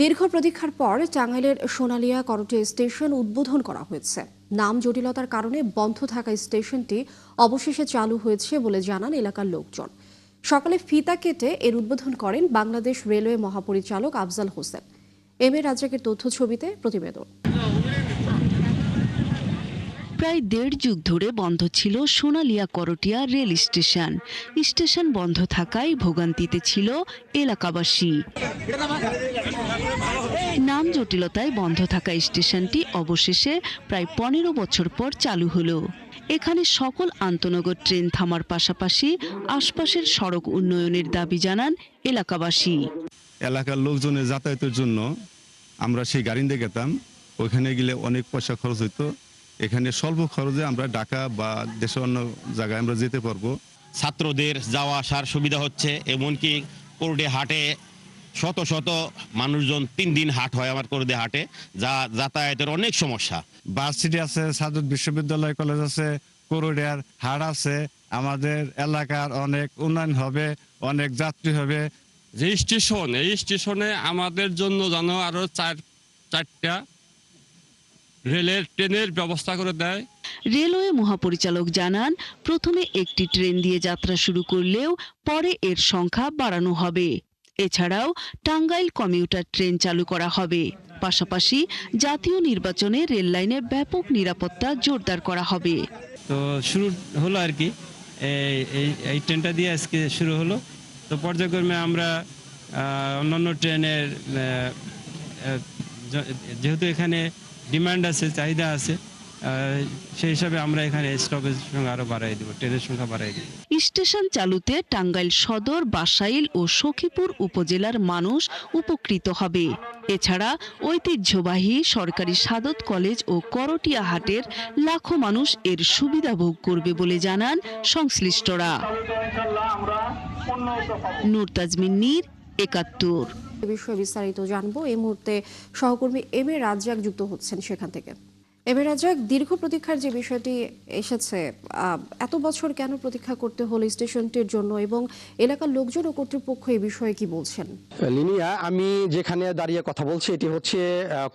দীর্ঘ প্রতীক্ষার পর টাঙ্গাইলের সোনালিয়া করটিয়া স্টেশন উদ্বোধন করা হয়েছে। নাম জটিলতার কারণে বন্ধ থাকা স্টেশনটি অবশেষে চালু হয়েছে বলে জানান এলাকার লোকজন। সকালে ফিতা কেটে এর উদ্বোধন করেন বাংলাদেশ রেলওয়ে মহাপরিচালক আফজাল হোসেন। এম এ রাজ্জাকের তথ্য ছবিতে প্রতিবেদন। প্রায় দেড় যুগ ধরে বন্ধ ছিল সোনালিয়া করটিয়া রেল স্টেশন। স্টেশন বন্ধ থাকায় ভোগান্তিতে ছিল এলাকাবাসী। নাম জটিলতায় বন্ধ থাকা স্টেশনটি অবশেষে প্রায় 15 বছর পর চালু হলো। এখানে সকল আন্তনগর ট্রেন থামার পাশাপাশি আশপাশের সড়ক উন্নয়নের দাবি জানান এলাকাবাসী। এলাকার লোকজনের যাতায়াতের জন্য আমরা সেই গাড়ি দিয়ে গেতাম। ওইখানে গেলে অনেক পয়সা খরচ হইতো। এখানে স্বল্প খরচে আমরা ঢাকা বা দেশের অন্য জায়গায় আমরা যেতে পারবো। ছাত্রদের যাওয়া আসার সুবিধা হচ্ছে, এমনকি করডে হাটে শত শত মানুষজন 3 দিন হাট হয় আমার করডে হাটে, যা যাতায়াতের অনেক সমস্যা। ভার্সিটি আছে, সাদত বিশ্ববিদ্যালয় কলেজ আছে, করডিয়ার হাট আছে। আমাদের এলাকার অনেক উন্নয়ন হবে, অনেক যাত্রী হবে। যে স্টেশন, এই স্টেশনে আমাদের জন্য যেন আরো চারটা রেলের ট্রেনের ব্যবস্থা করে দেয়। রেলওয়ে মহাপরিচালক জানান, প্রথমে একটি ট্রেন দিয়ে যাত্রা শুরু করলেও পরে এর সংখ্যা বাড়ানো হবে। এছাড়াও টাঙ্গাইল কমিউটার ট্রেন চালু করা হবে। পাশাপাশি জাতীয় নির্বাচনে রেল লাইনে ব্যাপক নিরাপত্তা জোরদার করা হবে। তো শুরু হলো আর কি, এই ট্রেনটা দিয়ে আজকে শুরু হলো। তো পর্যায়ক্রমে আমরা অন্যান্য ট্রেনের যেহেতু এখানে ডিমান্ড আছে, চাহিদা আছে, সেই হিসাবে আমরা এখানে স্টপেজ সংখ্যা আরো বাড়াই দেব, ট্রেনের সংখ্যা বাড়াই দেব। স্টেশন চালুতে টাঙ্গাইল সদর, বাসাইল ও সখীপুর উপজেলার মানুষ উপকৃত হবে। এছাড়া ঐতিহ্যবাহী সরকারি সাদত কলেজ ও করটিয়া হাটের লাখো মানুষ এর সুবিধা ভোগ করবে বলে জানান সংশ্লিষ্টরা। নূর তাজমিন নীর, ৭১। এ বিষয়ে বিস্তারিত জানবো এই মুহূর্তে সহকর্মী এম এ রাজ্জাক যুক্ত হচ্ছেন সেখান থেকে। এম এ রাজ্জাক, দীর্ঘ প্রতীক্ষার যে বিষয়টি এসেছে, এত বছর কেন প্রতীক্ষা করতে হলো স্টেশনটির জন্য, এবং এলাকার লোকজন ও কর্তৃপক্ষ এই বিষয়ে কি বলছেন? লিনিয়া, আমি যেখানে দাঁড়িয়ে কথা বলছি এটি হচ্ছে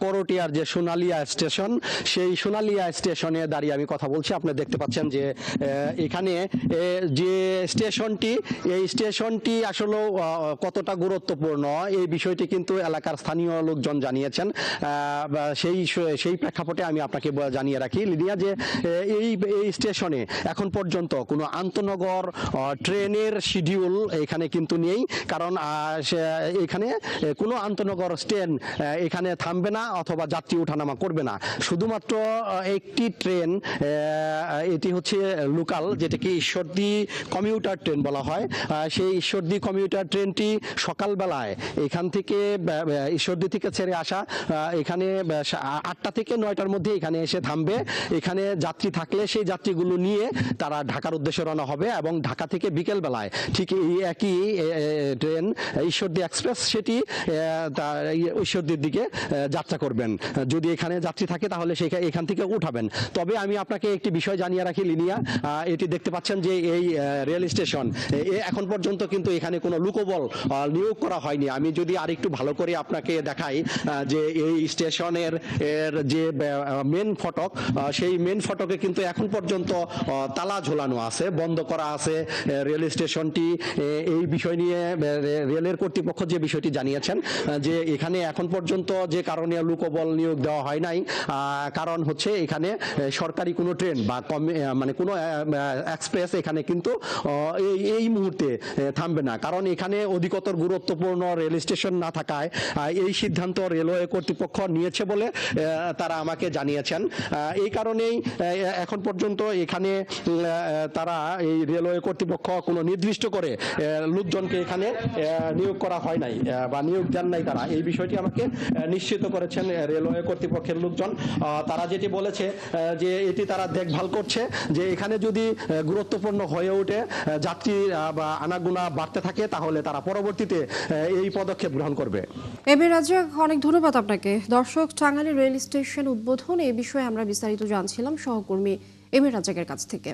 করটিয়ার যে সোনালিয়া স্টেশন, সেই সোনালিয়া স্টেশনে দাঁড়িয়ে আমি কথা বলছি। আপনি দেখতে পাচ্ছেন যে এখানে যে স্টেশনটি, এই স্টেশনটি আসলে কতটা গুরুত্বপূর্ণ এই বিষয়টি কিন্তু এলাকার স্থানীয় লোকজন জানিয়েছেন। সেই প্রেক্ষাপটে আমি আপনাকে জানিয়ে রাখি লিনিয়া যে এই স্টেশনে এখন পর্যন্ত কোনো আন্তনগর ট্রেনের শিডিউল এখানে কিন্তু নেই, কারণ এখানে কোনো আন্তনগর ট্রেন এখানে থামবে না অথবা যাত্রী ওঠানামা করবে না। শুধুমাত্র একটি ট্রেন, এটি হচ্ছে লোকাল, যেটাকে ঈশ্বরদী কমিউটার ট্রেন বলা হয়। সেই ঈশ্বরদী কমিউটার ট্রেনটি সকালবেলায় এখান থেকে ঈশ্বরদী থেকে ছেড়ে আসা, এখানে 8টা থেকে 9টার মধ্যে এখানে এসে থামবে। এখানে যাত্রী থাকলে সেই যাত্রীগুলো নিয়ে তারা ঢাকার উদ্দেশ্যে রওনা হবে এবং ঢাকা থেকে বিকেল বেলায় ঠিক এই একই ট্রেন ঈশ্বরদী এক্সপ্রেস সেটি ঈশ্বরদীর দিকে যাত্রা করবেন। যদি এখানে যাত্রী থাকে তাহলে এখান থেকে উঠাবেন। তবে আমি আপনাকে একটি বিষয় জানিয়ে রাখি লিনিয়া, এটি দেখতে পাচ্ছেন যে এই রেল স্টেশন এখন পর্যন্ত কিন্তু এখানে কোনো লোকবল নিয়োগ করা হয়নি। আমি যদি আরেকটু ভালো করে আপনাকে দেখাই যে এই স্টেশনের যে মেন ফটক, সেই মেন ফটকে কিন্তু এখন পর্যন্ত তালা ঝোলানো আছে, বন্ধ করা আছে রেল স্টেশনটি। এই বিষয় নিয়ে রেলের কর্তৃপক্ষ যে বিষয়টি জানিয়েছেন যে এখানে এখন পর্যন্ত যে কারণে লোকবল নিয়োগ দেওয়া হয় নাই, কারণ হচ্ছে এখানে সরকারি কোনো ট্রেন বা মানে কোনো এক্সপ্রেস এখানে কিন্তু এই মুহূর্তে থামবে না, কারণ এখানে অধিকতর গুরুত্বপূর্ণ রেল স্টেশন না থাকায় এই সিদ্ধান্ত রেলওয়ে কর্তৃপক্ষ নিয়েছে বলে তারা আমাকে জানিয়েছেন। এই কারণেই এখন পর্যন্ত এখানে তারা এই রেলওয়ে কর্তৃপক্ষ কোনো নির্দিষ্ট করে লোকজনকে এখানে নিয়োগ করা হয় নাই বা নিয়োগ দেন নাই। তারা এই বিষয়টি আমাকে নিশ্চিত করেছেন রেলওয়ে কর্তৃপক্ষের লোকজন। তারা যেটি বলেছে যে এটি তারা দেখভাল করছে যে এখানে যদি গুরুত্বপূর্ণ হয়ে ওঠে, যাত্রী বা আনাগোনা বাড়তে থাকে, তাহলে তারা পরবর্তীতে এই পদক্ষেপ গ্রহণ করবে। এম এ রাজ্জাক, অনেক ধন্যবাদ আপনাকে। দর্শক, টাঙ্গাইল রেল স্টেশন উদ্বোধন এই বিষয়ে আমরা বিস্তারিত জানছিলাম সহকর্মী এম এ রাজ্জাকের কাছ থেকে।